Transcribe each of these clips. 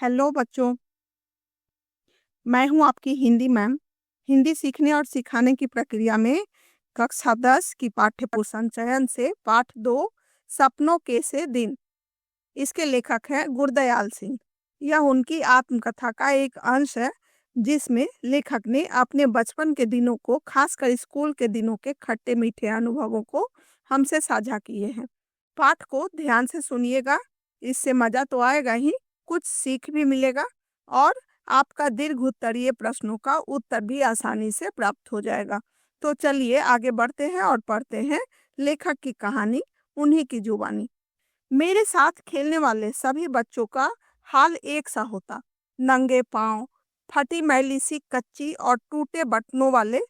Hello बच्चों, मैं हूँ आपकी हिंदी मैम। हिंदी सीखने और सिखाने की प्रक्रिया में कक्षा 10 की पाठ्य पुस्तक चयन से पाठ 2 सपनों के से दिन। इसके लेखक हैं गुरदयाल सिंह। यह उनकी आत्मकथा का एक अंश है जिसमें लेखक ने अपने बचपन के दिनों को, खासकर स्कूल के दिनों के खट्टे मीठे अनुभवों को हमसे साझा किए हैं। पाठ को ध्यान से सुनिएगा, इससे मजा तो आएगा ही, कुछ सीख भी मिलेगा और आपका दीर्घ उत्तरीय प्रश्नों का उत्तर भी आसानी से प्राप्त हो जाएगा। तो चलिए आगे बढ़ते हैं और पढ़ते हैं लेखक की कहानी, उन्हीं की जुबानी। मेरे साथ खेलने वाले सभी बच्चों का हाल एक सा होता। नंगे पांव, फटी मैली सी कच्ची और टूटे बटनों वाले,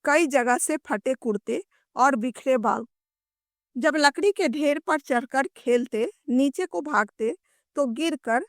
कई जगह से फटे कुर्ते और बिखरे बाल। जब लकड़ी के ढेर पर चढ़कर खेलते, नीचे को भागते तो गिरकर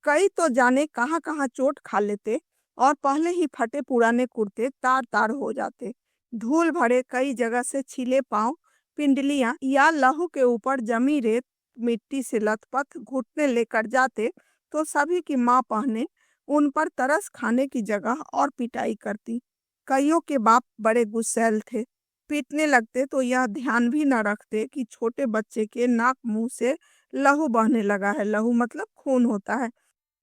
कई तो जाने कहाँ कहाँ चोट खा लेते और पहले ही फटे पुराने कुर्ते तार तार हो जाते। धूल भरे कई जगह से छिले पांव, पिंडलियां या लहू के ऊपर जमी रेत मिट्टी से लथपथ घुटने लेकर जाते तो सभी की माँ पहने उन पर तरस खाने की जगह और पिटाई करती। कईयों के बाप बड़े गुस्सैल थे, पीटने लगते तो यह ध्यान भी न रखते कि छोटे बच्चे के नाक मुंह से लहू बहने लगा है। लहू मतलब खून होता है,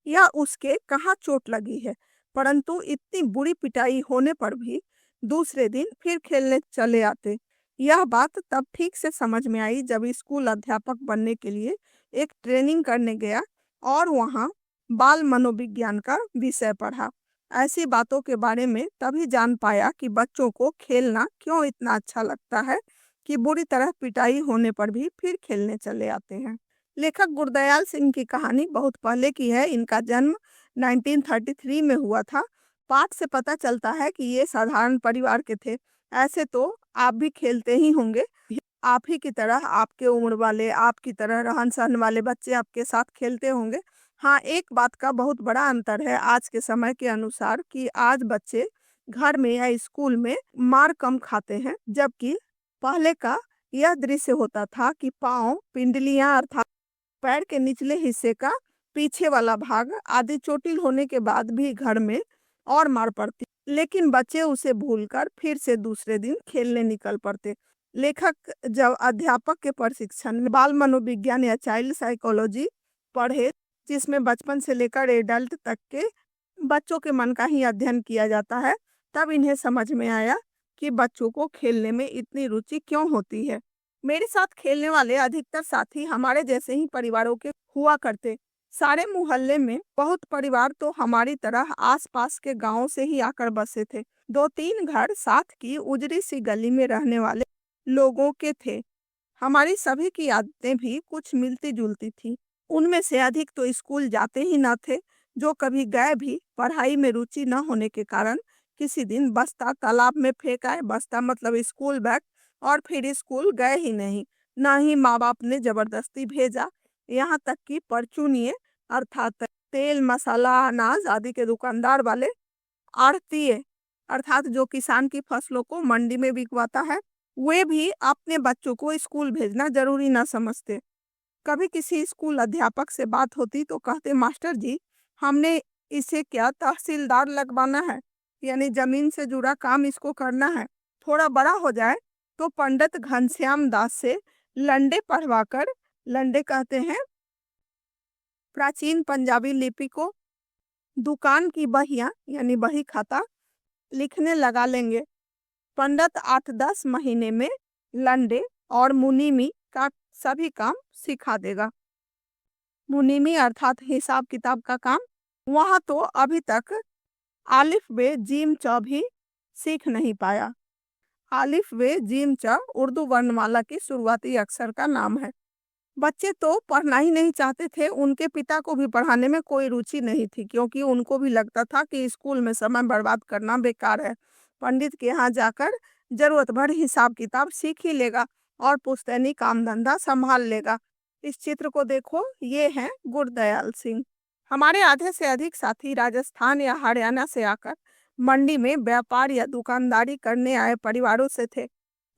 या उसके कहाँ चोट लगी है। परंतु इतनी बुरी पिटाई होने पर भी दूसरे दिन फिर खेलने चले आते। यह बात तब ठीक से समझ में आई जब स्कूल अध्यापक बनने के लिए एक ट्रेनिंग करने गया और वहाँ बाल मनोविज्ञान का विषय पढ़ा। ऐसी बातों के बारे में तभी जान पाया कि बच्चों को खेलना क्यों इतना अच्छा लगता है कि बुरी तरह पिटाई होने पर भी फिर खेलने चले आते हैं। लेखक गुरदयाल सिंह की कहानी बहुत पहले की है। इनका जन्म 1933 में हुआ था। पाठ से पता चलता है कि ये साधारण परिवार के थे। ऐसे तो आप भी खेलते ही होंगे, आप ही की तरह, आपके उम्र वाले, आपकी तरह रहन सहन वाले बच्चे आपके साथ खेलते होंगे। हाँ, एक बात का बहुत बड़ा अंतर है आज के समय के अनुसार कि आज बच्चे घर में या स्कूल में मार कम खाते हैं, जबकि पहले का यह दृश्य होता था कि पाँव, पिंडलियां अर्थात पैर के निचले हिस्से का पीछे वाला भाग आदि चोटिल होने के बाद भी घर में और मार पड़ती, लेकिन बच्चे उसे भूलकर फिर से दूसरे दिन खेलने निकल पड़ते। लेखक जब अध्यापक के प्रशिक्षण में बाल मनोविज्ञान या चाइल्ड साइकोलॉजी पढ़े, जिसमें बचपन से लेकर एडल्ट तक के बच्चों के मन का ही अध्ययन किया जाता है, तब इन्हें समझ में आया कि बच्चों को खेलने में इतनी रुचि क्यों होती है। मेरे साथ खेलने वाले अधिकतर साथी हमारे जैसे ही परिवारों के हुआ करते। सारे मोहल्ले में बहुत परिवार तो हमारी तरह आसपास के गांवों से ही आकर बसे थे। 2-3 घर साथ की उजड़ी सी गली में रहने वाले लोगों के थे। हमारी सभी की आदतें भी कुछ मिलती जुलती थी। उनमें से अधिक तो स्कूल जाते ही न थे, जो कभी गए भी पढ़ाई में रुचि न होने के कारण किसी दिन बस्ता तालाब में फेंक आए। बस्ता मतलब स्कूल बैग, और फिर स्कूल गए ही नहीं। ना ही माँ बाप ने जबरदस्ती भेजा। यहाँ तक कि परचूनिए अर्थात तेल मसाला अनाज आदि के दुकानदार वाले, आढ़तीय अर्थात जो किसान की फसलों को मंडी में बिकवाता है, वे भी अपने बच्चों को स्कूल भेजना जरूरी ना समझते। कभी किसी स्कूल अध्यापक से बात होती तो कहते, मास्टर जी, हमने इसे क्या तहसीलदार लगवाना है, यानी जमीन से जुड़ा काम इसको करना है। थोड़ा बड़ा हो जाए तो पंडित घनश्याम दास से लंडे पढ़वाकर, लंडे कहते हैं प्राचीन पंजाबी लिपि को, दुकान की बहियां यानी बही खाता लिखने लगा लेंगे। पंडित 8-10 महीने में लंडे और मुनीमी का सभी काम सिखा देगा। मुनीमी अर्थात हिसाब किताब का काम। वहां तो अभी तक आलिफ बे जीम च भी सीख नहीं पाया। आलिफ बे जीम च उर्दू वर्णमाला की शुरुआती अक्षर का नाम है। बच्चे तो पढ़ना ही नहीं चाहते थे। उनके पिता को भी पढ़ाने में कोई रुचि नहीं थी, क्योंकि उनको भी लगता था कि स्कूल में समय बर्बाद करना बेकार है। पंडित के यहाँ जाकर जरूरत भर हिसाब किताब सीख ही लेगा और पुश्तैनी काम धंधा संभाल लेगा। इस चित्र को देखो, ये है गुरदयाल सिंह। हमारे आधे से अधिक साथी राजस्थान या हरियाणा से आकर मंडी में व्यापार या दुकानदारी करने आए परिवारों से थे।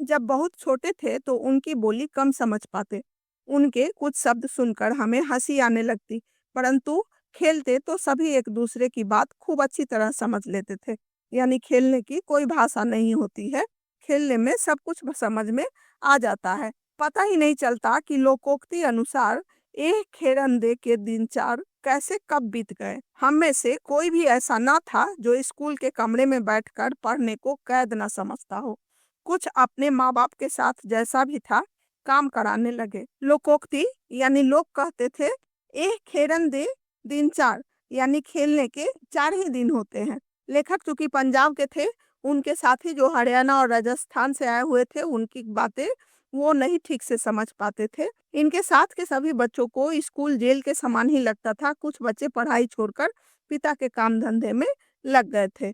जब बहुत छोटे थे तो उनकी बोली कम समझ पाते। उनके कुछ शब्द सुनकर हमें हंसी आने लगती, परंतु खेलते तो सभी एक दूसरे की बात खूब अच्छी तरह समझ लेते थे। यानी खेलने की कोई भाषा नहीं होती है। खेलने में सब कुछ समझ में आ जाता है। पता ही नहीं चलता कि लोकोक्ति अनुसार एक खेरंदे के दिन चार कैसे कब बीत गए। हम में से कोई भी ऐसा ना था जो स्कूल के कमरे में बैठकर पढ़ने को कैद न समझता हो। कुछ अपने माँ बाप के साथ जैसा भी था काम कराने लगे। लोकोक्ति यानी लोग कहते थे एक खेरन दे दिन चार, यानी खेलने के 4 ही दिन होते हैं। लेखक चूंकि पंजाब के थे, उनके साथी जो हरियाणा और राजस्थान से आए हुए थे, उनकी बातें वो नहीं ठीक से समझ पाते थे। इनके साथ के सभी बच्चों को स्कूल जेल के समान ही लगता था। कुछ बच्चे पढ़ाई छोड़कर पिता के काम धंधे में लग गए थे।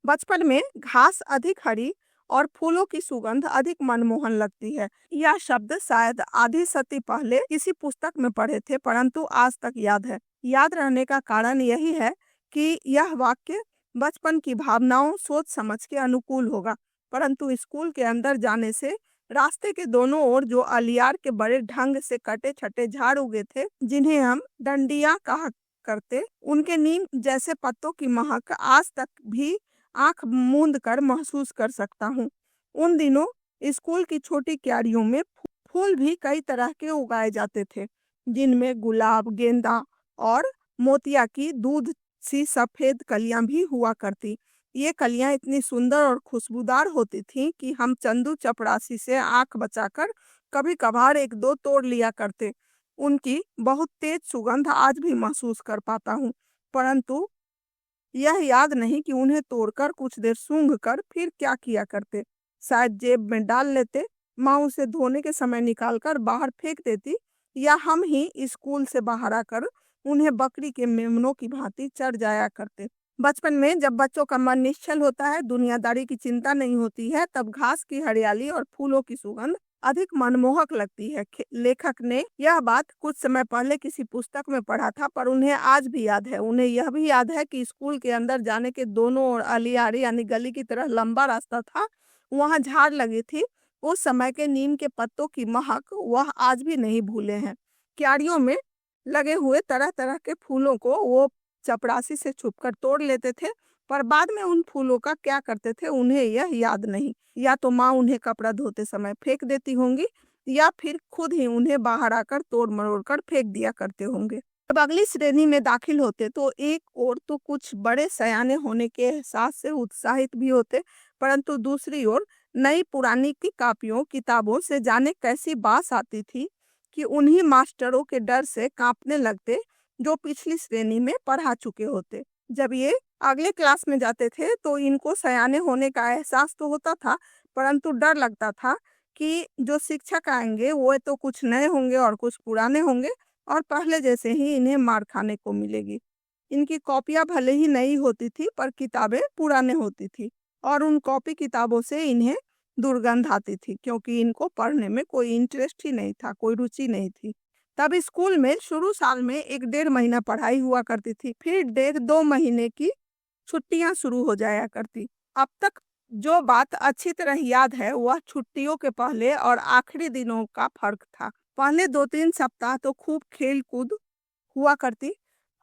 बचपन में घास अधिक हरी और फूलों की सुगंध अधिक मनमोहन लगती है। यह शब्द शायद आधी सदी पहले किसी पुस्तक में पढ़े थे, परंतु आज तक याद है। याद रहने का कारण यही है कि यह वाक्य बचपन की भावनाओं सोच समझ के अनुकूल होगा। परंतु स्कूल के अंदर जाने से रास्ते के दोनों ओर जो अलियार के बड़े ढंग से कटे छटे झाड़ उगे थे, जिन्हें हम डंडिया कहा करते, उनके नीम जैसे पत्तों की महक आज तक भी आंख मूंद कर महसूस कर सकता हूँ। उन दिनों स्कूल की छोटी क्यारियों में फूल भी कई तरह के उगाए जाते थे, जिनमें गुलाब, गेंदा और मोतिया की दूध सी सफेद कलियां भी हुआ करती। ये कलियां इतनी सुंदर और खुशबूदार होती थीं कि हम चंदू चपरासी से आंख बचाकर कभी कभार एक दो तोड़ लिया करते। उनकी बहुत तेज सुगंध आज भी महसूस कर पाता हूँ, परंतु यह याद नहीं कि उन्हें तोड़कर कुछ देर सूंघ कर फिर क्या किया करते। शायद जेब में डाल लेते, माँ उसे धोने के समय निकालकर बाहर फेंक देती, या हम ही स्कूल से बाहर आकर उन्हें बकरी के मेमनों की भांति चढ़ जाया करते। बचपन में जब बच्चों का मन निश्चल होता है, दुनियादारी की चिंता नहीं होती है, तब घास की हरियाली और फूलों की सुगंध अधिक मनमोहक लगती है। लेखक ने यह बात कुछ समय पहले किसी पुस्तक में पढ़ा था, पर उन्हें आज भी याद है। उन्हें यह भी याद है कि स्कूल के अंदर जाने के दोनों ओर अलियारी यानी गली की तरह लंबा रास्ता था, वहां झाड़ लगी थी। उस समय के नीम के पत्तों की महक वह आज भी नहीं भूले हैं। क्यारियों में लगे हुए तरह तरह के फूलों को वो चपरासी से छुपकर तोड़ लेते थे, पर बाद में उन फूलों का क्या करते थे उन्हें यह याद नहीं। या तो माँ उन्हें कपड़ा धोते समय फेंक देती होंगी, या फिर खुद ही उन्हें बाहर आकर तोड़ मरोड़ कर फेंक दिया करते होंगे। जब अगली श्रेणी में दाखिल होते तो एक ओर तो कुछ बड़े सयाने होने के एहसास से उत्साहित भी होते, परंतु दूसरी ओर नई पुरानी की कापियों किताबों से जाने कैसी बास आती थी कि उन्हीं मास्टरों के डर से कांपने लगते जो पिछली श्रेणी में पढ़ा चुके होते। जब ये अगले क्लास में जाते थे तो इनको सयाने होने का एहसास तो होता था, परंतु डर लगता था कि जो शिक्षक आएंगे वो तो कुछ नए होंगे और कुछ पुराने होंगे, और पहले जैसे ही इन्हें मार खाने को मिलेगी। इनकी कॉपियां भले ही नई होती थी, पर किताबें पुराने होती थी, और उन कॉपी किताबों से इन्हें दुर्गंध आती थी, क्योंकि इनको पढ़ने में कोई इंटरेस्ट ही नहीं था, कोई रुचि नहीं थी। तब स्कूल में शुरू साल में 1-1.5 महीना पढ़ाई हुआ करती थी, फिर 1.5-2 महीने की छुट्टियां शुरू हो जाया करती। अब तक जो बात अच्छी तरह याद है वह छुट्टियों के पहले और आखिरी दिनों का फर्क था। पहले 2-3 सप्ताह तो खूब खेल कूद हुआ करती।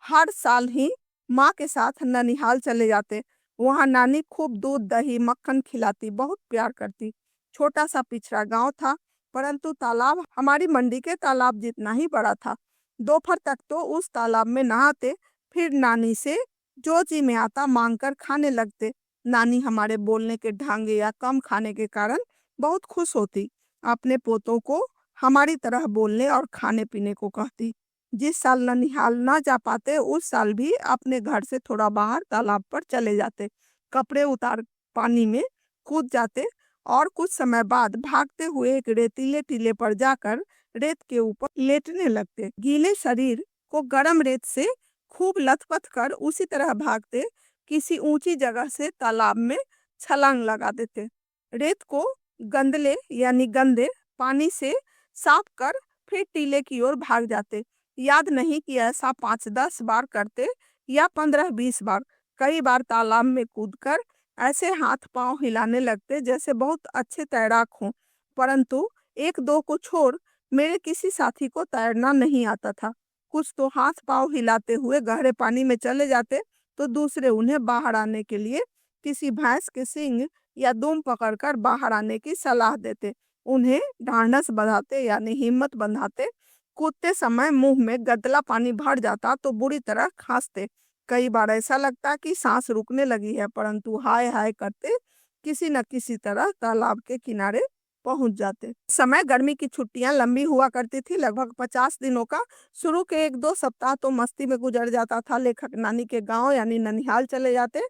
हर साल ही माँ के साथ ननिहाल चले जाते। वहाँ नानी खूब दूध दही मक्खन खिलाती, बहुत प्यार करती। छोटा सा पिछड़ा गांव था, परंतु तालाब हमारी मंडी के तालाब जितना ही बड़ा था। दोपहर तक तो उस तालाब में नहाते, फिर नानी से जो जी में आता मांग कर खाने लगते। नानी हमारे बोलने के ढंग या कम खाने के कारण बहुत खुश होती, अपने पोतों को हमारी तरह बोलने और खाने पीने को कहती। जिस साल ननिहाल न जा पाते उस साल भी अपने घर से थोड़ा बाहर तालाब पर चले जाते, कपड़े उतार पानी में कूद जाते और कुछ समय बाद भागते हुए एक रेतीले टीले पर जाकर रेत के ऊपर लेटने लगते। गीले शरीर को गर्म रेत से खूब लथपथ कर उसी तरह भागते, किसी ऊंची जगह से तालाब में छलांग लगा देते। रेत को गंदले यानी गंदे पानी से साफ कर फिर टीले की ओर भाग जाते। याद नहीं कि ऐसा 5-10 बार करते या 15-20 बार। कई बार तालाब में कूदकर ऐसे हाथ पांव हिलाने लगते जैसे बहुत अच्छे तैराक हों, परंतु 1-2 को छोड़ मेरे किसी साथी को तैरना नहीं आता था। कुछ तो हाथ पांव हिलाते हुए गहरे पानी में चले जाते, तो दूसरे उन्हें बाहर आने के लिए किसी भैंस के सींग या दुम पकड़कर बाहर आने की सलाह देते। उन्हें ढांढस बंधाते यानी हिम्मत बंधाते। कूदते समय मुंह में गदला पानी भर जाता तो बुरी तरह खांसते। कई बार ऐसा लगता कि सांस रुकने लगी है, परंतु हाय हाय करते किसी न किसी तरह तालाब के किनारे पहुंच जाते। समय गर्मी की छुट्टियां लंबी हुआ करती थी, लगभग 50 दिनों का। शुरू के 1-2 सप्ताह तो मस्ती में गुजर जाता था। लेखक नानी के गांव यानी ननिहाल चले जाते।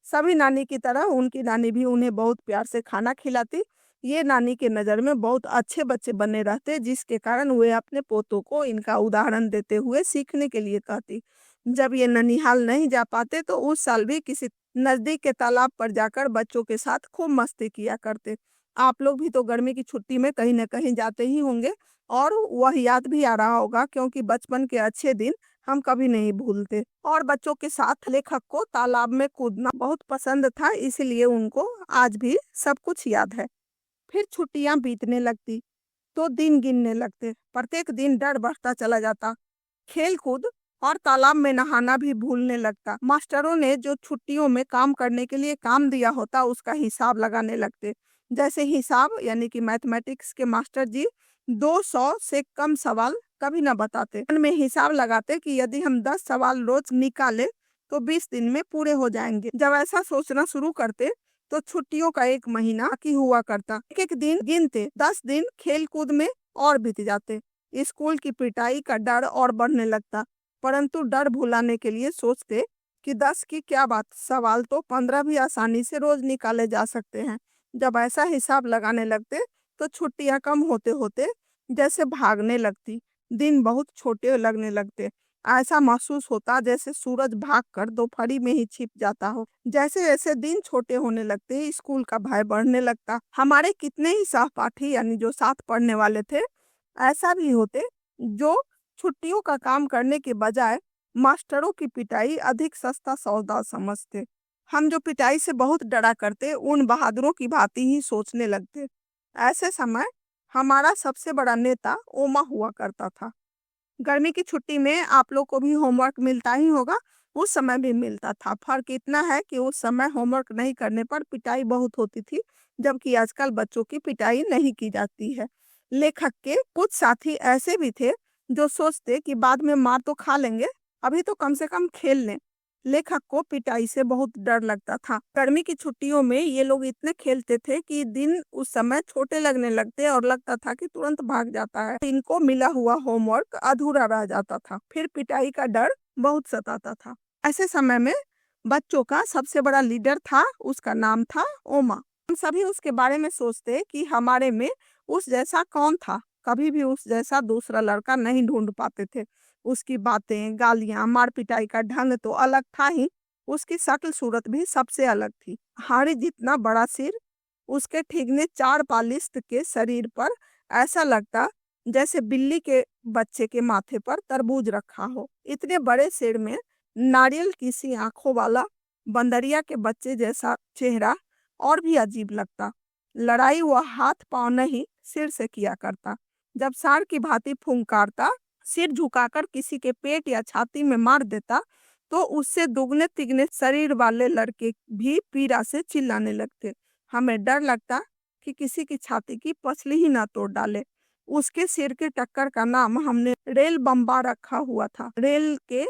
सभी नानी की तरह उनकी नानी भी उन्हें बहुत प्यार से खाना खिलाती। ये नानी के नज़र में बहुत अच्छे बच्चे बने रहते, जिसके कारण वे अपने पोतों को इनका उदाहरण देते हुए सीखने के लिए कहती। जब ये ननिहाल नहीं जा पाते तो उस साल भी किसी नजदीक के तालाब पर जाकर बच्चों के साथ खूब मस्ती किया करते। आप लोग भी तो गर्मी की छुट्टी में कहीं न कहीं जाते ही होंगे, और वह याद भी आ रहा होगा, क्योंकि बचपन के अच्छे दिन हम कभी नहीं भूलते। और बच्चों के साथ लेखक को तालाब में कूदना बहुत पसंद था, इसलिए उनको आज भी सब कुछ याद है। फिर छुट्टियां बीतने लगती तो दिन गिनने लगते। प्रत्येक दिन डर बढ़ता चला जाता। खेल कूद और तालाब में नहाना भी भूलने लगता। मास्टरों ने जो छुट्टियों में काम करने के लिए काम दिया होता, उसका हिसाब लगाने लगते। जैसे हिसाब यानी कि मैथमेटिक्स के मास्टर जी 200 से कम सवाल कभी ना बताते। मन में हिसाब लगाते कि यदि हम 10 सवाल रोज निकाले तो 20 दिन में पूरे हो जाएंगे। जब ऐसा सोचना शुरू करते तो छुट्टियों का एक महीना बाकी हुआ करता। एक एक दिन गिनते, 10 दिन खेल कूद में और बीत जाते। स्कूल की पिटाई का डर और बढ़ने लगता, परंतु डर भुलाने के लिए सोचते कि 10 की क्या बात, सवाल तो 15 भी आसानी से रोज निकाले जा सकते हैं। जब ऐसा हिसाब लगाने लगते तो छुट्टियां कम होते होते जैसे भागने लगती। दिन बहुत छोटे लगने लगते। ऐसा महसूस होता जैसे सूरज भागकर दोपहरी में ही छिप जाता हो। जैसे जैसे दिन छोटे होने लगते, स्कूल का भय बढ़ने लगता। हमारे कितने ही सहपाठी यानी जो साथ पढ़ने वाले थे, ऐसा भी होते जो छुट्टियों का काम करने के बजाय मास्टरों की पिटाई अधिक सस्ता सौदा समझते। हम जो पिटाई से बहुत डरा करते, उन बहादुरों की भांति ही सोचने लगते। ऐसे समय हमारा सबसे बड़ा नेता ओमा हुआ करता था। गर्मी की छुट्टी में आप लोग को भी होमवर्क मिलता ही होगा, उस समय भी मिलता था। फर्क इतना है कि उस समय होमवर्क नहीं करने पर पिटाई बहुत होती थी, जबकि आजकल बच्चों की पिटाई नहीं की जाती है। लेखक के कुछ साथी ऐसे भी थे जो सोचते कि बाद में मार तो खा लेंगे, अभी तो कम से कम खेल लें। लेखक को पिटाई से बहुत डर लगता था। गर्मी की छुट्टियों में ये लोग इतने खेलते थे कि दिन उस समय छोटे लगने लगते और लगता था कि तुरंत भाग जाता है। इनको मिला हुआ होमवर्क अधूरा रह जाता था। फिर पिटाई का डर बहुत सताता था। ऐसे समय में बच्चों का सबसे बड़ा लीडर था, उसका नाम था ओमा। हम सभी उसके बारे में सोचते कि हमारे में उस जैसा कौन था। कभी भी उस जैसा दूसरा लड़का नहीं ढूंढ पाते थे। उसकी बातें, गालियां, मार पिटाई का ढंग तो अलग था ही, उसकी शक्ल सूरत भी सबसे अलग थी। हाड़ी जितना बड़ा सिर, उसके ठिगने 4 बालिश्त के शरीर पर ऐसा लगता जैसे बिल्ली के बच्चे के माथे पर तरबूज रखा हो। इतने बड़े सिर में नारियल की सी आंखों वाला बंदरिया के बच्चे जैसा चेहरा और भी अजीब लगता। लड़ाई वह हाथ पांव नहीं सिर से किया करता। जब सांड की भांति फुंकारता, सिर झुकाकर किसी के पेट या छाती में मार देता, तो उससे दुगने तिगने शरीर वाले लड़के भी पीड़ा से चिल्लाने लगते। हमें डर लगता कि किसी की छाती की पसली ही ना तोड़ डाले। उसके सिर के टक्कर का नाम हमने रेल बम्बा रखा हुआ था। रेल के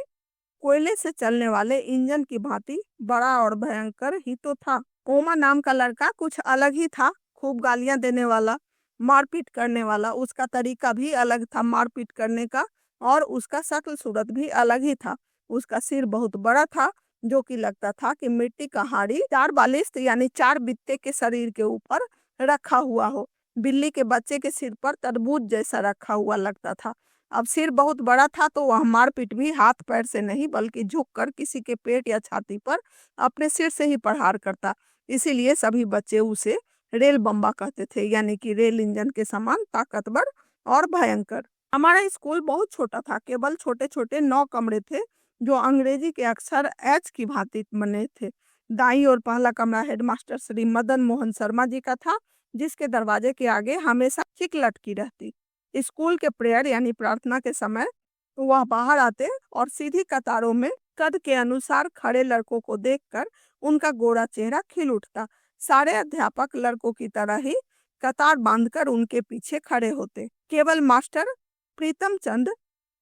कोयले से चलने वाले इंजन की भांति बड़ा और भयंकर ही तो था। ओमा नाम का लड़का कुछ अलग ही था, खूब गालियां देने वाला, मारपीट करने वाला। उसका तरीका भी अलग था मारपीट करने का, और उसका शक्ल सूरत भी अलग ही था। उसका सिर बहुत बड़ा था, जो कि लगता था कि मिट्टी का हाड़ी 4 बालिश्त यानी 4 बित्ते के शरीर के ऊपर रखा हुआ हो। बिल्ली के बच्चे के सिर पर तरबूज जैसा रखा हुआ लगता था। अब सिर बहुत बड़ा था तो वह मारपीट भी हाथ पैर से नहीं, बल्कि झुककर किसी के पेट या छाती पर अपने सिर से ही प्रहार करता। इसीलिए सभी बच्चे उसे रेल बम्बा कहते थे, यानी कि रेल इंजन के समान ताकतवर और भयंकर। हमारा स्कूल बहुत छोटा था, केवल छोटे छोटे 9 कमरे थे, जो अंग्रेजी के अक्षर एच की भांति बने थे। दाईं ओर पहला कमरा हेडमास्टर श्री मदन मोहन शर्मा जी का था, जिसके दरवाजे के आगे हमेशा चिक लटकी रहती। स्कूल के प्रेयर यानी प्रार्थना के समय वह बाहर आते और सीधी कतारों में कद के अनुसार खड़े लड़कों को देखकर उनका गोरा चेहरा खिल उठता। सारे अध्यापक लड़कों की तरह ही कतार बांधकर उनके पीछे खड़े होते। केवल मास्टर प्रीतम चंद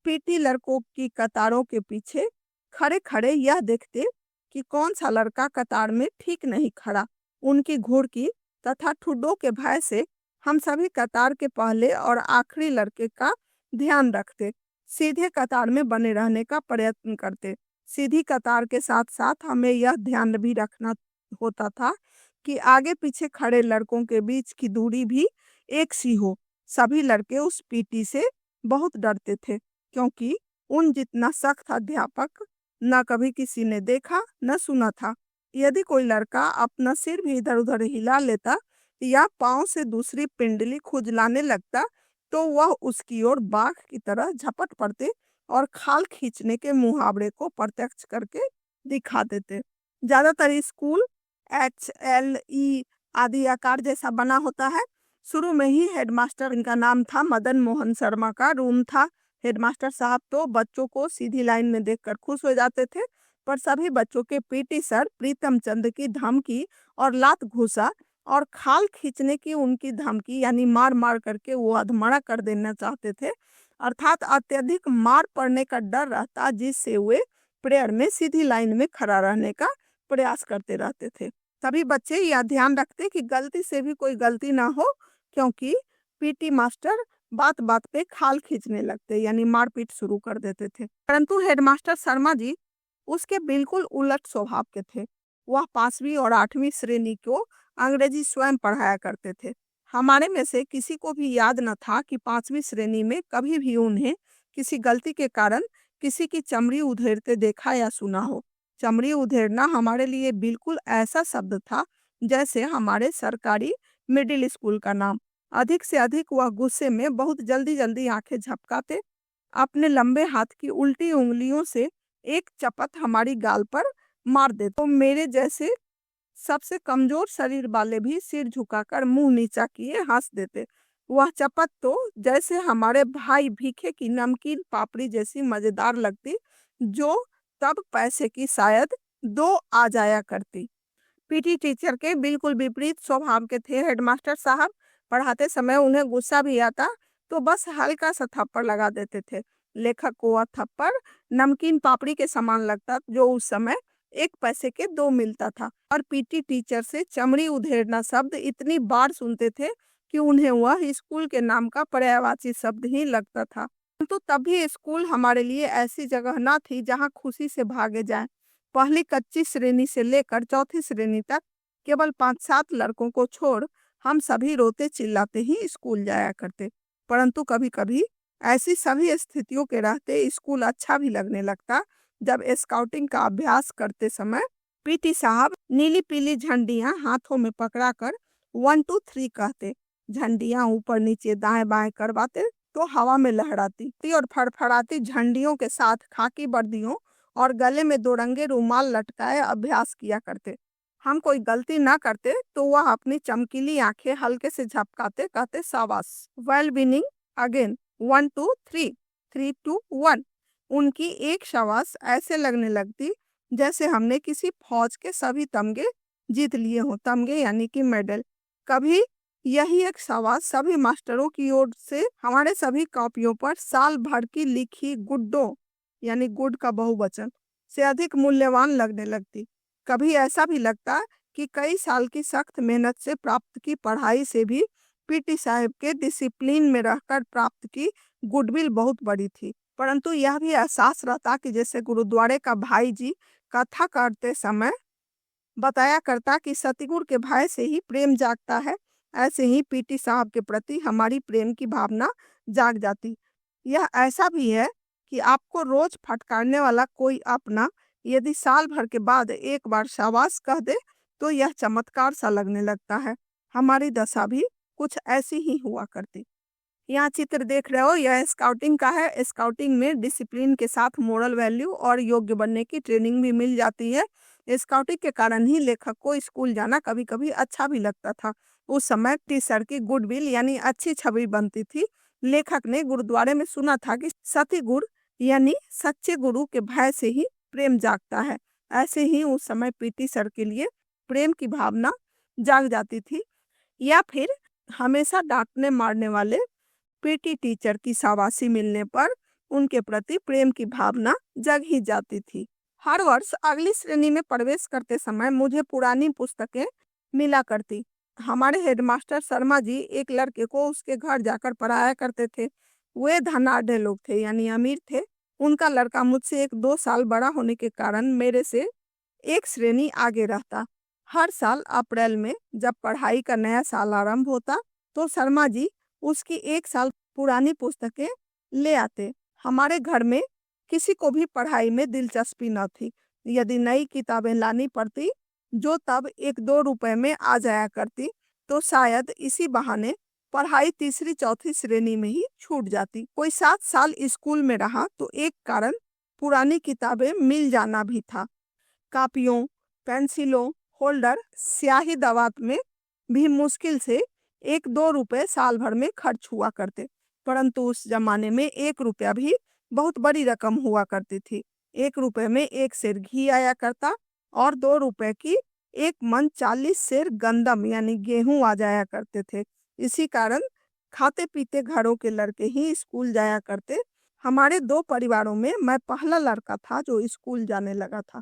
पीटी लड़कों की कतारों के पीछे खड़े खड़े यह देखते कि कौन सा लड़का कतार में ठीक नहीं खड़ा। उनकी घुड़की तथा ठुड्डों के भय से हम सभी कतार के पहले और आखिरी लड़के का ध्यान रखते, सीधे कतार में बने रहने का प्रयत्न करते। सीधी कतार के साथ साथ हमें यह ध्यान भी रखना होता था कि आगे पीछे खड़े लड़कों के बीच की दूरी भी एक सी हो। सभी लड़के उस पीटी से बहुत डरते थे, क्योंकि उन जितना सख्त अध्यापक न कभी किसी ने देखा न सुना था। यदि कोई लड़का अपना सिर भी इधर उधर हिला लेता या पांव से दूसरी पिंडली खुजलाने लगता तो वह उसकी ओर बाघ की तरह झपट पड़ते और खाल खींचने के मुहावरे को प्रत्यक्ष करके दिखा देते। ज्यादातर स्कूल HLE आदि आकार जैसा बना होता है। शुरू में ही हेडमास्टर, इनका नाम था मदन मोहन शर्मा का रूम था। हेडमास्टर साहब तो बच्चों को सीधी लाइन में देखकर खुश हो जाते थे, पर सभी बच्चों के पीटी सर प्रीतम चंद की धमकी और लात घूसा और खाल खींचने की उनकी धमकी यानी मार मार करके वो अधमरा कर देना चाहते थे। अर्थात अत्यधिक मार पड़ने का डर रहता, जिससे वे प्रेयर में सीधी लाइन में खड़ा रहने का प्रयास करते रहते थे। सभी बच्चे यह ध्यान रखते कि गलती से भी कोई गलती ना हो, क्योंकि पीटी मास्टर बात बात पे खाल खींचने लगते यानी मारपीट शुरू कर देते थे। परंतु हेडमास्टर शर्मा जी उसके बिल्कुल उलट स्वभाव के थे। वह 5वीं और 8वीं श्रेणी को अंग्रेजी स्वयं पढ़ाया करते थे। हमारे में से किसी को भी याद न था कि 5वीं श्रेणी में कभी भी उन्हें किसी गलती के कारण किसी की चमड़ी उधेड़ते देखा या सुना हो। चमड़ी उधेड़ना हमारे लिए बिल्कुल ऐसा शब्द था जैसे हमारे सरकारी मिडिल स्कूल का नाम। अधिक से अधिक वह गुस्से में बहुत जल्दी जल्दी आंखें झपकाते, अपने लंबे हाथ की उल्टी उंगलियों से एक चपत हमारी गाल पर मार देते। तो मेरे जैसे सबसे कमजोर शरीर वाले भी सिर झुकाकर मुंह नीचा किए हंस देते। वह चपत तो जैसे हमारे भाई भीखे की नमकीन पापड़ी जैसी मजेदार लगती, जो तब पैसे की शायद 2 आ जाया करती। पीटी टीचर के बिल्कुल विपरीत स्वभाव के थे हेडमास्टर साहब। पढ़ाते समय उन्हें गुस्सा भी आता तो बस हल्का सा थप्पड़ लगा देते थे। लेखक को वह थप्पड़ नमकीन पापड़ी के समान लगता, जो उस समय 1 पैसे के 2 मिलता था। और पीटी टीचर से चमड़ी उधेड़ना शब्द इतनी बार सुनते थे कि उन्हें वह स्कूल के नाम का पर्यायवाची शब्द ही लगता था। तो तभी स्कूल हमारे लिए ऐसी जगह ना थी जहाँ खुशी से भागे जाए। पहली कच्ची श्रेणी से लेकर चौथी श्रेणी तक केवल 5-7 लड़कों को छोड़ हम सभी रोते चिल्लाते ही स्कूल जाया करते। परंतु कभी कभी ऐसी सभी स्थितियों के रहते स्कूल अच्छा भी लगने लगता, जब स्काउटिंग का अभ्यास करते समय पीटी साहब नीली पीली झंडियां हाथों में पकड़ाकर 1 2 3 कहते। झंडियां ऊपर नीचे दाएं बाएं करवाते तो हवा में लहराती और फड़फड़ाती झंडियों के साथ खाकी वर्दियों और गले में 2 रंगे रुमाल लटकाए अभ्यास किया करते। हम कोई गलती ना करते तो वह अपनी चमकीली आंखें हल्के से झपकाते, कहते शाबाश, वेल बिनिंग अगेन, 1 2 3 3 2 1। उनकी एक शाबाश ऐसे लगने लगती जैसे हमने किसी फौज के सभी तमगे जीत लिए हों। तमगे यानी कि मेडल। कभी यही एक शाबाश सभी मास्टरों की ओर से हमारे सभी कॉपियों पर साल भर की लिखी गुड्डों यानी गुड का बहुवचन से अधिक मूल्यवान लगने लगती। कभी ऐसा भी लगता कि कई साल की सख्त मेहनत से प्राप्त की पढ़ाई से भी पीटी साहब के डिसिप्लिन में रहकर प्राप्त की गुडविल बहुत बड़ी थी। परंतु यह भी एहसास रहता कि जैसे गुरुद्वारे का भाई जी कथा करते समय बताया करता कि सतगुरु के भय से ही प्रेम जागता है, ऐसे ही पीटी साहब के प्रति हमारी प्रेम की भावना जाग जाती। यह ऐसा भी है कि आपको रोज फटकारने वाला कोई अपना यदि साल भर के बाद एक बार शाबाश कह दे तो यह चमत्कार सा लगने लगता है। हमारी दशा भी कुछ ऐसी ही हुआ करती। यहाँ चित्र देख रहे हो, यह स्काउटिंग का है। स्काउटिंग में डिसिप्लिन के साथ मोरल वैल्यू और योग्य बनने की ट्रेनिंग भी मिल जाती है। स्काउटिंग के कारण ही लेखक को स्कूल जाना कभी कभी अच्छा भी लगता था। उस समय टीचर की गुडविल यानी अच्छी छवि बनती थी। लेखक ने गुरुद्वारे में सुना था कि सती गुरु यानी सच्चे गुरु के भय से ही प्रेम जागता है। ऐसे ही उस समय पीटी सर के लिए प्रेम की भावना जाग जाती थी। या फिर हमेशा डांटने मारने वाले पीटी टीचर की शाबाशी मिलने पर उनके प्रति प्रेम की भावना जग ही जाती थी। हर वर्ष अगली श्रेणी में प्रवेश करते समय मुझे पुरानी पुस्तकें मिला करती। हमारे हेडमास्टर शर्मा जी एक लड़के को उसके घर जाकर पढ़ाया करते थे। वे धनाढ़ लोग थे, यानी अमीर थे। उनका लड़का मुझसे 1-2 साल बड़ा होने के कारण मेरे से एक श्रेणी आगे रहता। हर साल अप्रैल में जब पढ़ाई का नया साल आरंभ होता तो शर्मा जी उसकी 1 साल पुरानी पुस्तकें ले आते। हमारे घर में किसी को भी पढ़ाई में दिलचस्पी न थी। यदि नई किताबें लानी पड़ती, जो तब 1-2 रुपए में आ जाया करती, तो शायद इसी बहाने पढ़ाई तीसरी चौथी श्रेणी में ही छूट जाती। कोई 7 साल स्कूल में रहा तो एक कारण पुरानी किताबें मिल जाना भी था। कापियों, पेंसिलों, होल्डर, स्याही दवात में भी मुश्किल से 1-2 रुपए साल भर में खर्च हुआ करते। परंतु उस जमाने में 1 रुपया भी बहुत बड़ी रकम हुआ करती थी। 1 रुपए में 1 सेर घी आया करता और 2 रुपए की 1 मन 40 सेर गंदम यानी गेहूं आ जाया करते थे। इसी कारण खाते पीते घरों के लड़के ही स्कूल जाया करते। हमारे 2 परिवारों में मैं पहला लड़का था जो स्कूल जाने लगा था।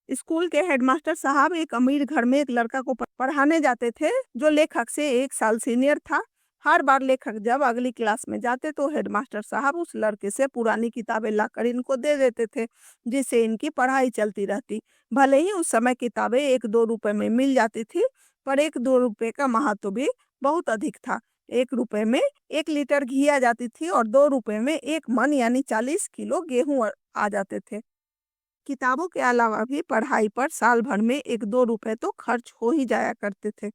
स्कूल के हेडमास्टर साहब एक अमीर घर में एक लड़का को पढ़ाने जाते थे जो लेखक से 1 साल सीनियर था। हर बार लेखक जब अगली क्लास में जाते तो हेडमास्टर साहब उस लड़के से पुरानी किताबें लाकर इनको दे देते थे, जिससे इनकी पढ़ाई चलती रहती। भले ही उस समय किताबें 1-2 रुपए में मिल जाती थी, पर 1-2 रुपए का महत्व भी बहुत अधिक था। 1 रुपए में 1 लीटर घी आ जाती थी और 2 रुपए में 1 मन यानी 40 किलो गेहूं आ जाते थे। किताबों के अलावा भी पढ़ाई पर साल भर में 1-2 रुपए तो खर्च हो ही जाया करते थे।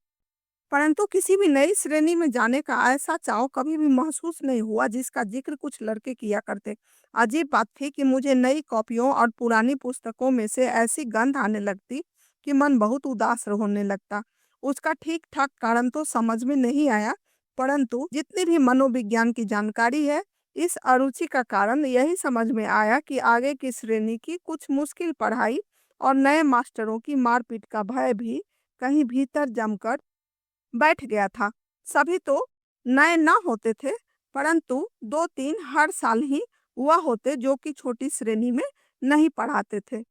परंतु किसी भी नई श्रेणी में जाने का ऐसा चाव कभी भी महसूस नहीं हुआ जिसका जिक्र कुछ लड़के किया करते। अजीब बात थी कि मुझे नई कॉपियों और पुरानी पुस्तकों में से ऐसी गंध आने लगती कि मन बहुत उदास होने लगता। उसका ठीक ठाक कारण तो समझ में नहीं आया, परंतु जितनी भी मनोविज्ञान की जानकारी है, इस अरुचि का कारण यही समझ में आया कि आगे की श्रेणी की कुछ मुश्किल पढ़ाई और नए मास्टरों की मारपीट का भय भी कहीं भीतर जमकर बैठ गया था। सभी तो नए न होते थे, परंतु 2-3 हर साल ही वह होते जो कि छोटी श्रेणी में नहीं पढ़ाते थे।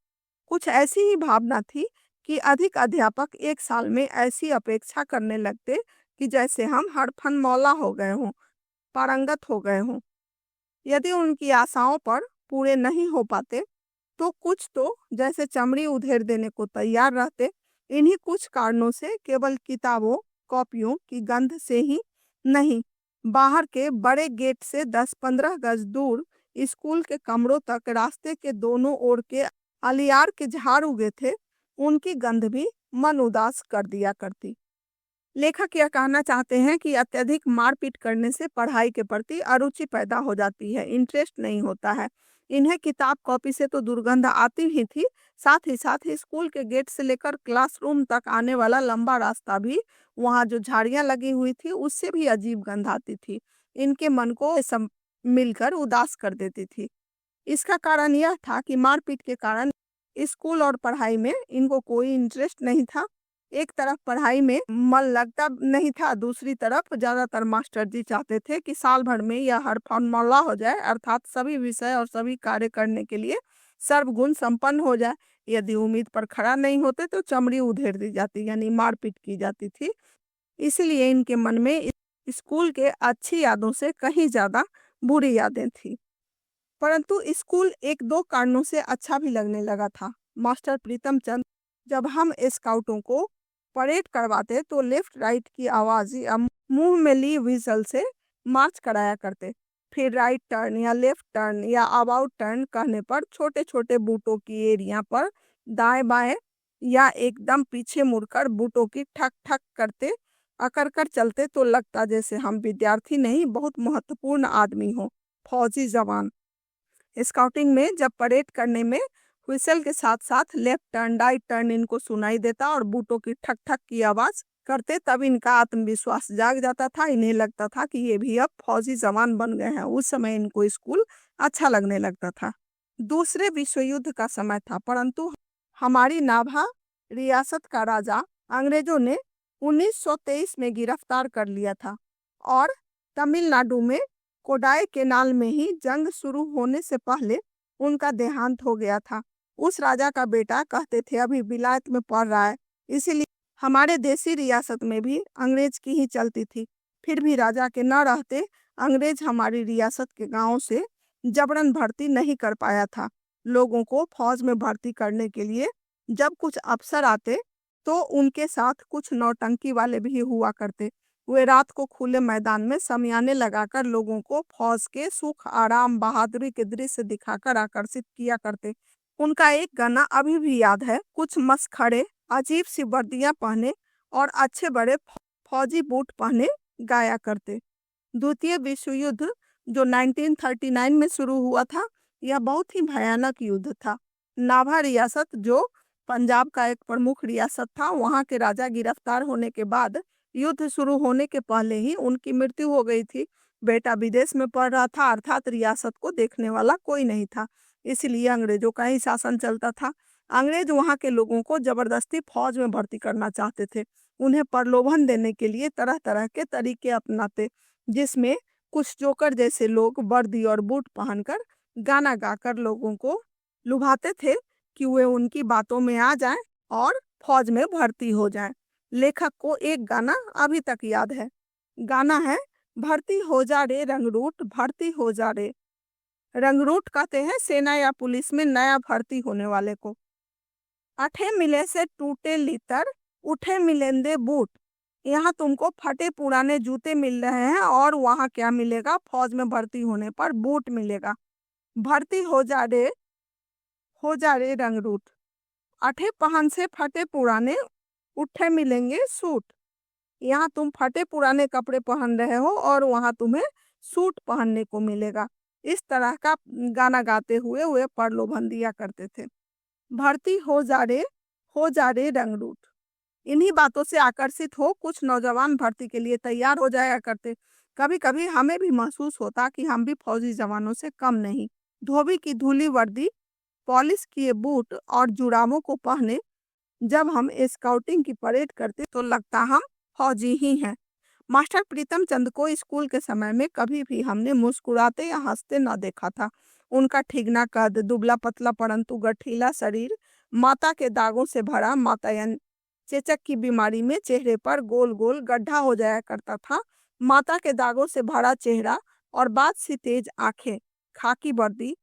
कुछ ऐसी ही भावना थी कि अधिक अध्यापक 1 साल में ऐसी अपेक्षा करने लगते कि जैसे हम हरफन मौला हो गए हों, पारंगत हो गए हों। यदि उनकी आशाओं पर पूरे नहीं हो पाते तो कुछ तो जैसे चमड़ी उधेड़ देने को तैयार रहते। इन्हीं कुछ कारणों से केवल किताबों कॉपियों की गंध से ही नहीं, बाहर के बड़े गेट से 10-15 गज दूर स्कूल के कमरों तक रास्ते के दोनों ओर के अलियार के झाड़ उगे थे, उनकी गंध भी मन उदास कर दिया करती। लेखक यह कहना चाहते हैं कि अत्यधिक मारपीट करने से पढ़ाई के प्रति अरुचि पैदा हो जाती है, इंटरेस्ट नहीं होता है। इन्हें किताब कॉपी से तो दुर्गंध आती ही थी, साथ ही स्कूल के गेट से लेकर क्लासरूम तक आने वाला लंबा रास्ता भी, वहाँ जो झाड़ियाँ लगी हुई थी उससे भी अजीब गंध आती थी। इनके मन को सब मिलकर उदास कर देती थी। इसका कारण यह था कि मारपीट के कारण स्कूल और पढ़ाई में इनको कोई इंटरेस्ट नहीं था। एक तरफ पढ़ाई में मन लगता नहीं था, दूसरी तरफ ज्यादातर मास्टर जी चाहते थे कि साल भर में यह हर फॉर्मूला हो जाए, अर्थात सभी विषय और सभी कार्य करने के लिए सर्वगुण संपन्न हो जाए। यदि उम्मीद पर खड़ा नहीं होते तो चमड़ी उधेड़ दी जाती, यानी मारपीट की जाती थी। इसलिए इनके मन में स्कूल के अच्छी यादों से कहीं ज्यादा बुरी यादें थी। परंतु स्कूल 1-2 कारणों से अच्छा भी लगने लगा था। मास्टर प्रीतम चंद जब हम स्काउटों को परेड करवाते तो लेफ्ट राइट की आवाज या मुंह में ली विजल से मार्च कराया करते। फिर राइट टर्न या लेफ्ट टर्न या अबाउट टर्न कहने पर छोटे छोटे बूटों की एरिया पर दाएं बाएं या एकदम पीछे मुड़कर बूटों की ठक ठक करते अकड़ कर चलते तो लगता जैसे हम विद्यार्थी नहीं बहुत महत्वपूर्ण आदमी हो, फौजी जवान। स्काउटिंग में जब परेड करने में व्हिसल के साथ साथ लेफ्ट टर्न राइट टर्न इनको सुनाई देता और बूटों की ठक ठक की आवाज करते, तब इनका आत्मविश्वास जाग जाता था। इन्हें लगता था कि ये भी अब फौजी जवान बन गए हैं। उस समय इनको स्कूल अच्छा लगने लगता था। दूसरे विश्व युद्ध का समय था, परंतु हमारी नाभा रियासत का राजा अंग्रेजों ने 1923 में गिरफ्तार कर लिया था और तमिलनाडु में कोडाई केनाल में ही जंग शुरू होने से पहले उनका देहांत हो गया था। उस राजा का बेटा कहते थे अभी विलायत में पढ़ रहा है, इसीलिए हमारे देसी रियासत में भी अंग्रेज की ही चलती थी। फिर भी राजा के न रहते अंग्रेज हमारी रियासत के गांवों से जबरन भर्ती नहीं कर पाया था। लोगों को फौज में भर्ती करने के लिए जब कुछ अफसर आते तो उनके साथ कुछ नौटंकी वाले भी हुआ करते। वे रात को खुले मैदान में शमियाने लगाकर लोगों को फौज के सुख आराम बहादुरी के दृश्य दिखाकर आकर्षित किया करते। उनका एक गाना अभी भी याद है, कुछ मसखड़े अजीब सी वर्दियां पहने और अच्छे बड़े फौजी बूट पहने गाया करते। द्वितीय विश्व युद्ध जो 1939 में शुरू हुआ था, यह बहुत ही भयानक युद्ध था। नाभा रियासत जो पंजाब का एक प्रमुख रियासत था, वहां के राजा गिरफ्तार होने के बाद युद्ध शुरू होने के पहले ही उनकी मृत्यु हो गई थी। बेटा विदेश में पढ़ रहा था, अर्थात रियासत को देखने वाला कोई नहीं था, इसलिए अंग्रेजों का ही शासन चलता था। अंग्रेज वहां के लोगों को जबरदस्ती फौज में भर्ती करना चाहते थे। उन्हें प्रलोभन देने के लिए तरह तरह के तरीके अपनाते, जिसमें कुछ जोकर जैसे लोग वर्दी और बूट पहनकर गाना गाकर लोगों को लुभाते थे कि वे उनकी बातों में आ जाएं और फौज में भर्ती हो जाएं। लेखक को एक गाना अभी तक याद है। गाना है, भर्ती हो जा रे रंगरूट, भर्ती हो जा रे। रंगरूट कहते हैं सेना या पुलिस में नया भर्ती होने वाले को। अठे मिले से टूटे लीतर, उठे मिलेंदे बूट। यहाँ तुमको फटे पुराने जूते मिल रहे हैं और वहाँ क्या मिलेगा, फौज में भर्ती होने पर बूट मिलेगा। भर्ती हो जा रे रंगरूट। अठे पहन से फटे पुराने, उठे मिलेंगे सूट। यहाँ तुम फटे पुराने कपड़े पहन रहे हो और वहाँ तुम्हें सूट पहनने को मिलेगा। इस तरह का गाना गाते हुए वे प्रलोभन दिया करते थे। भर्ती हो जा रे रंगरूट। इन्हीं बातों से आकर्षित हो कुछ नौजवान भर्ती के लिए तैयार हो जाया करते। कभी कभी हमें भी महसूस होता कि हम भी फौजी जवानों से कम नहीं। धोबी की धूली वर्दी, पॉलिश किए बूट और जुराबों को पहने जब हम स्काउटिंग की परेड करते तो लगता हम फौजी ही हैं। मास्टर प्रीतम चंद को स्कूल के समय में कभी भी हमने मुस्कुराते या हंसते न देखा था। उनका ठिगना कद, दुबला पतला परंतु गठीला शरीर, माता के दागों से भरा, मातायन चेचक की बीमारी में चेहरे पर गोल गोल गड्ढा हो जाया करता था। माता के दागों से भरा चेहरा और बात सी तेज आंखें, खाकी वर्दी,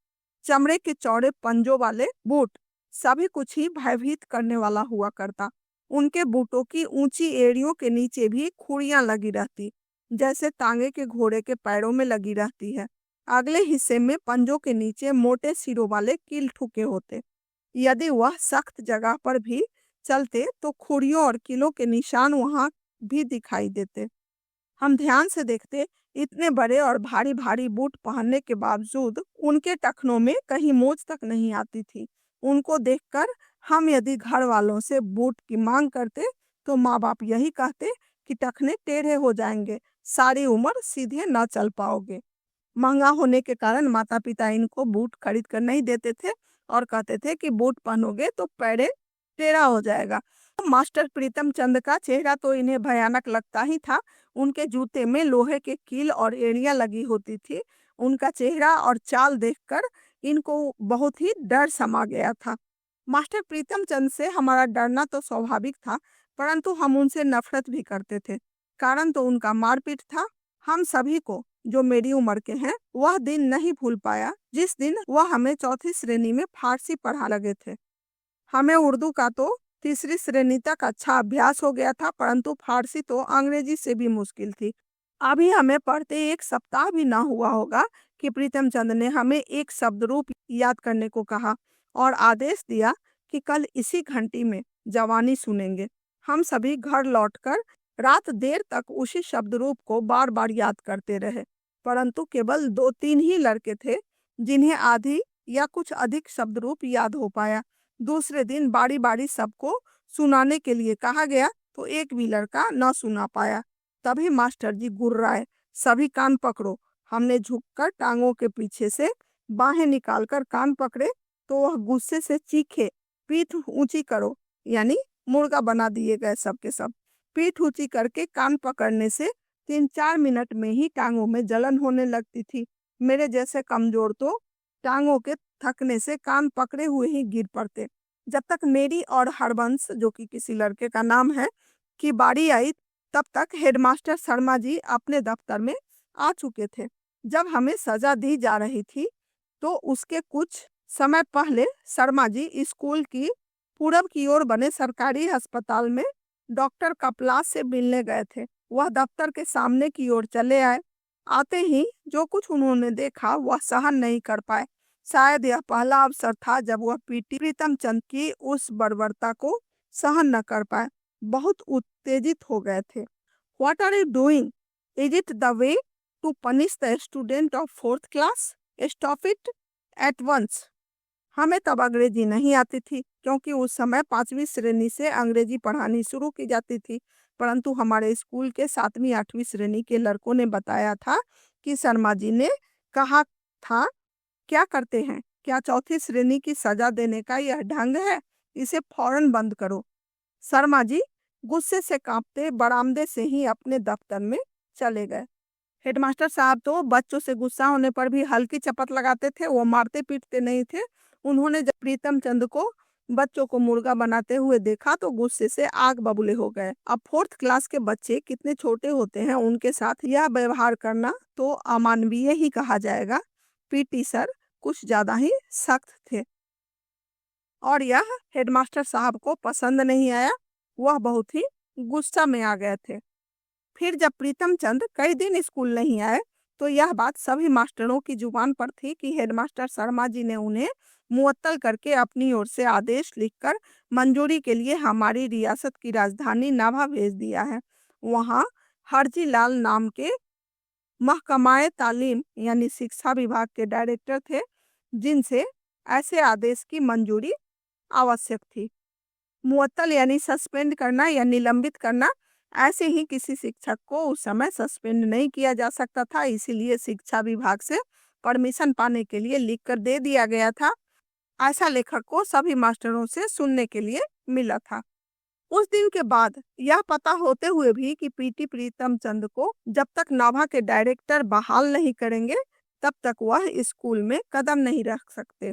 चमड़े के चौड़े पंजों वाले बूट, सभी कुछ ही भयभीत करने वाला हुआ करता। उनके बूटों की ऊंची एड़ियों के नीचे भी खुरियां लगी रहती, जैसे तांगे के घोड़े के पैरों में लगी रहती है। अगले हिस्से में पंजों के नीचे मोटे सिरों वाले कील ठुके होते। यदि वह सख्त जगह पर भी चलते तो खुरियों और कीलों के निशान वहां भी दिखाई देते। हम ध्यान से देखते, इतने बड़े और भारी भारी बूट पहनने के बावजूद उनके टखनों में कहीं मोच तक नहीं आती थी। उनको देखकर हम यदि घर वालों से बूट की मांग करते तो माँ बाप यही कहते कि टखने टेढ़े हो जाएंगे, सारी उम्र सीधे न चल पाओगे। महंगा होने के कारण माता पिता इनको बूट खरीद कर नहीं देते थे और कहते थे कि बूट पहनोगे तो पैरे टेढ़ा हो जाएगा। मास्टर प्रीतम चंद का चेहरा तो इन्हें भयानक लगता ही था। उनके जूते में लोहे के कील और एड़ियां लगी होती थी। उनका चेहरा और चाल देखकर इनको बहुत ही डर समा गया था। मास्टर प्रीतम चंद से हमारा डरना तो स्वाभाविक था, परंतु हम उनसे नफरत भी करते थे। कारण तो उनका मारपीट था। हम सभी को, जो मेरी उम्र के हैं, वह दिन नहीं भूल पाया जिस दिन वह हमें चौथी श्रेणी में फारसी पढ़ा लगे थे। हमें उर्दू का तो तीसरी श्रेणी तक अच्छा अभ्यास हो गया था, परंतु फारसी तो अंग्रेजी से भी मुश्किल थी। अभी हमें पढ़ते एक सप्ताह भी ना हुआ होगा कि प्रीतम चंद ने हमें एक शब्द रूप याद करने को कहा और आदेश दिया कि कल इसी घंटी में जवानी सुनेंगे। हम सभी घर लौटकर रात देर तक उसी शब्द रूप को बार बार याद करते रहे, परंतु केवल 2-3 ही लड़के थे जिन्हें आधी या कुछ अधिक शब्द रूप याद हो पाया। दूसरे दिन बारी बारी सबको सुनाने के लिए कहा गया तो एक भी लड़का न सुना पाया। तभी मास्टर जी गुर्राए, सभी कान पकड़ो। हमने झुककर टांगों के पीछे से बाहें निकालकर कान पकड़े तो वह गुस्से से चीखे, पीठ ऊंची करो, यानी मुर्गा बना दिए गए सबके सब। पीठ ऊंची करके कान पकड़ने से 3-4 मिनट में ही टांगों में जलन होने लगती थी। मेरे जैसे कमजोर तो टांगों के थकने से कान पकड़े हुए ही गिर पड़ते। जब तक मेरी और हरबंश, जो कि किसी लड़के का नाम है, की बारी आई, तब तक हेडमास्टर शर्मा जी अपने दफ्तर में आ चुके थे। जब हमें सजा दी जा रही थी तो उसके कुछ समय पहले शर्मा जी स्कूल की पूरब की ओर बने सरकारी अस्पताल में डॉक्टर कपलास से मिलने गए थे। वह दफ्तर के सामने की ओर चले आए। आते ही जो कुछ उन्होंने देखा वह सहन नहीं कर पाए। शायद यह पहला अवसर था जब वह पीटी प्रीतम चंद की उस बर्बरता को सहन न कर पाए। बहुत उत्तेजित हो गए थे। What are you doing? Is it the way to punish the student of 4th class? Stop it at once. हमें तब अंग्रेजी नहीं आती थी क्योंकि उस समय 5वीं श्रेणी से अंग्रेजी पढ़ानी शुरू की जाती थी, परंतु हमारे स्कूल के 7वीं-8वीं श्रेणी के लड़कों ने बताया था कि शर्मा जी ने कहा था, क्या करते हैं? क्या 4थी श्रेणी की सजा देने का यह ढंग है? इसे फौरन बंद करो। शर्मा जी गुस्से से कांपते बरामदे से ही अपने दफ्तर में चले गए। हेडमास्टर साहब तो बच्चों से गुस्सा होने पर भी हल्की चपत लगाते थे, वो मारते पीटते नहीं थे। उन्होंने जब प्रीतम चंद को बच्चों को मुर्गा बनाते हुए देखा तो गुस्से से आग बबूले हो गए। अब 4th क्लास के बच्चे कितने छोटे होते हैं, उनके साथ यह व्यवहार करना तो अमानवीय ही कहा जाएगा। पीटी सर कुछ ज्यादा ही सख्त थे और यह हेडमास्टर साहब को पसंद नहीं आया। वह बहुत ही गुस्सा में आ गए थे। फिर जब प्रीतम चंद कई दिन स्कूल नहीं आए तो यह बात सभी मास्टरों की जुबान पर थी कि हेडमास्टर शर्मा जी ने उन्हें मुअत्तल करके अपनी ओर से आदेश लिखकर मंजूरी के लिए हमारी रियासत की राजधानी नाभा भेज दिया है। वहाँ हरजी लाल नाम के महकमाए तालीम यानी शिक्षा विभाग के डायरेक्टर थे, जिनसे ऐसे आदेश की मंजूरी आवश्यक थी। मुअत्तल यानी सस्पेंड करना या निलंबित करना, ऐसे ही किसी शिक्षक को उस समय सस्पेंड नहीं किया जा सकता था, इसीलिए शिक्षा विभाग से परमिशन पाने के लिए लिखकर दे दिया गया था। ऐसा लेखक को सभी मास्टरों से सुनने के लिए मिला था। उस दिन के बाद यह पता होते हुए भी कि पीटी प्रीतम चंद को जब तक नाभा के डायरेक्टर बहाल नहीं करेंगे तब तक वह स्कूल में कदम नहीं रख सकते।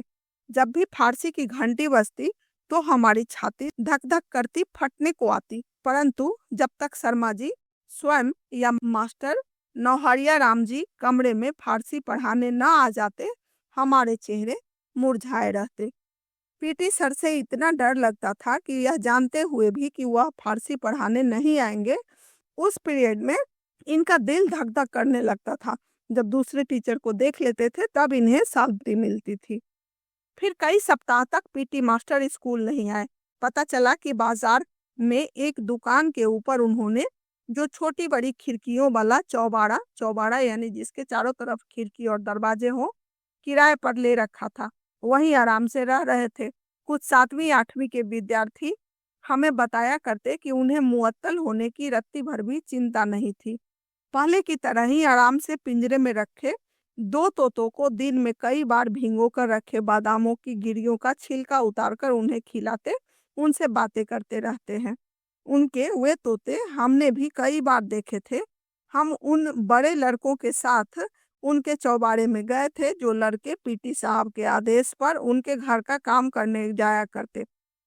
जब भी फारसी की घंटी बजती तो हमारी छाती धक धक करती फटने को आती, परंतु जब तक शर्मा जी स्वयं या मास्टर नौहरिया राम जी कमरे में फारसी पढ़ाने न आ जाते, हमारे चेहरे मुरझाए रहते। पीटी सर से इतना डर लगता था कि यह जानते हुए भी कि वह फारसी पढ़ाने नहीं आएंगे, उस पीरियड में इनका दिल धक धक करने लगता था। जब दूसरे टीचर को देख लेते थे तब इन्हें शांति मिलती थी। फिर कई सप्ताह तक पीटी मास्टर स्कूल नहीं आए। पता चला कि बाजार में एक दुकान के ऊपर उन्होंने जो छोटी बड़ी खिड़कियों वाला चौबाड़ा चौबाड़ा यानी जिसके चारों तरफ खिड़की और दरवाजे हो, किराए पर ले रखा था। वहीं आराम से रह रहे थे। कुछ 7वीं-8वीं के विद्यार्थी हमें बताया करते कि उन्हें मुअत्तल होने की रत्ती भर भी चिंता नहीं थी। पहले की तरह ही आराम से पिंजरे में रखे 2 तोतों को दिन में कई बार भिगो कर रखे बादामों की गिरियों का छिलका उतारकर उन्हें खिलाते, उनसे बातें करते रहते हैं। उनके वे तोते हमने भी कई बार देखे थे। हम उन बड़े लड़कों के साथ उनके चौबारे में गए थे जो लड़के पीटी साहब के आदेश पर उनके घर का काम करने जाया करते,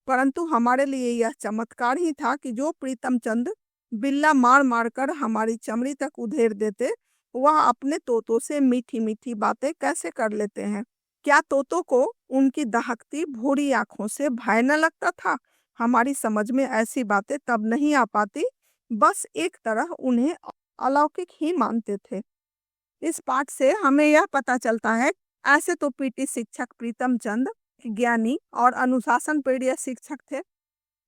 परंतु हमारे लिए यह चमत्कार ही था कि जो प्रीतम चंद बिल्ला मार मार कर हमारी चमड़ी तक उधेड़ देते, वह अपने तोतों से मीठी मीठी बातें कैसे कर लेते हैं। क्या तोतों को उनकी दहकती भूरी आंखों से भय न लगता था? हमारी समझ में ऐसी बातें तब नहीं आ पाती, बस एक तरह उन्हें अलौकिक ही मानते थे। इस पाठ से हमें यह पता चलता है, ऐसे तो पीटी शिक्षक प्रीतम चंद ज्ञानी और अनुशासन प्रिय शिक्षक थे।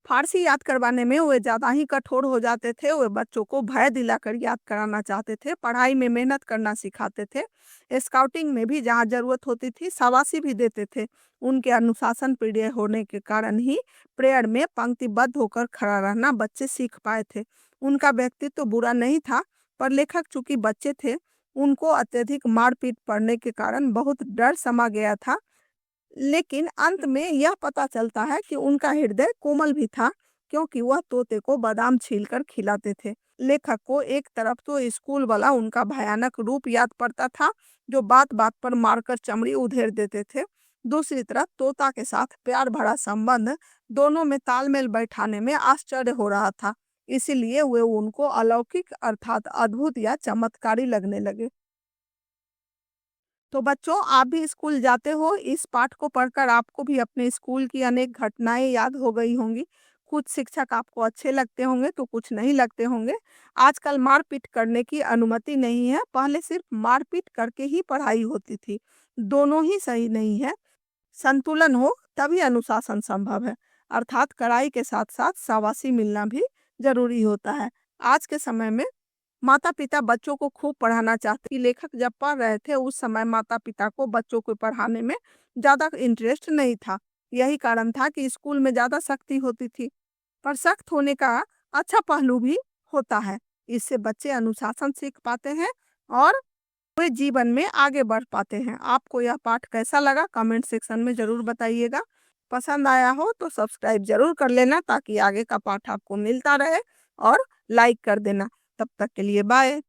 फारसी याद करवाने में वे ज्यादा ही कठोर हो जाते थे। वे बच्चों को भय दिलाकर याद कराना चाहते थे, पढ़ाई में मेहनत करना सिखाते थे, स्काउटिंग में भी जहाँ जरूरत होती थी शाबाशी भी देते थे। उनके अनुशासन प्रिय होने के कारण ही प्रेयर में पंक्तिबद्ध होकर खड़ा रहना बच्चे सीख पाए थे। उनका व्यक्तित्व तो बुरा नहीं था, पर लेखक चूंकि बच्चे थे, उनको अत्यधिक मारपीट पड़ने के कारण बहुत डर समा गया था। लेकिन अंत में यह पता चलता है कि उनका हृदय कोमल भी था, क्योंकि वह तोते को बादाम छीलकर खिलाते थे। लेखक को एक तरफ तो स्कूल वाला उनका भयानक रूप याद पड़ता था, जो बात बात पर मारकर चमड़ी उधेड़ देते थे। दूसरी तरफ तोता के साथ प्यार भरा संबंध दोनों में तालमेल बैठाने में आश्चर्य हो रहा था। इसीलिए वे उनको अलौकिक अर्थात अद्भुत या चमत्कारी लगने लगे। तो बच्चों, आप भी स्कूल जाते हो, इस पाठ को पढ़कर आपको भी अपने स्कूल की अनेक घटनाएं याद हो गई होंगी। कुछ शिक्षक आपको अच्छे लगते होंगे तो कुछ नहीं लगते होंगे। आजकल मारपीट करने की अनुमति नहीं है, पहले सिर्फ मारपीट करके ही पढ़ाई होती थी। दोनों ही सही नहीं है। संतुलन हो तभी अनुशासन संभव है, अर्थात कड़ाई के साथ साथ शाबाशी मिलना भी जरूरी होता है। आज के समय में माता-पिता बच्चों को खूब पढ़ाना चाहते हैं। लेखक जब पढ़ रहे थे उस समय माता-पिता को बच्चों को पढ़ाने में ज़्यादा इंटरेस्ट नहीं था। यही कारण था कि स्कूल में ज़्यादा सख्ती होती थी। पर सख्त होने का अच्छा पहलू भी होता है। इससे बच्चे अनुशासन सीख पाते हैं और वे जीवन में आगे बढ़ पाते हैं। आपको यह पाठ कैसा लगा कमेंट सेक्शन में ज़रूर बताइएगा। पसंद आया हो तो सब्सक्राइब ज़रूर कर लेना ताकि आगे का पाठ आपको मिलता रहे, और लाइक कर देना। तब तक के लिए बाय।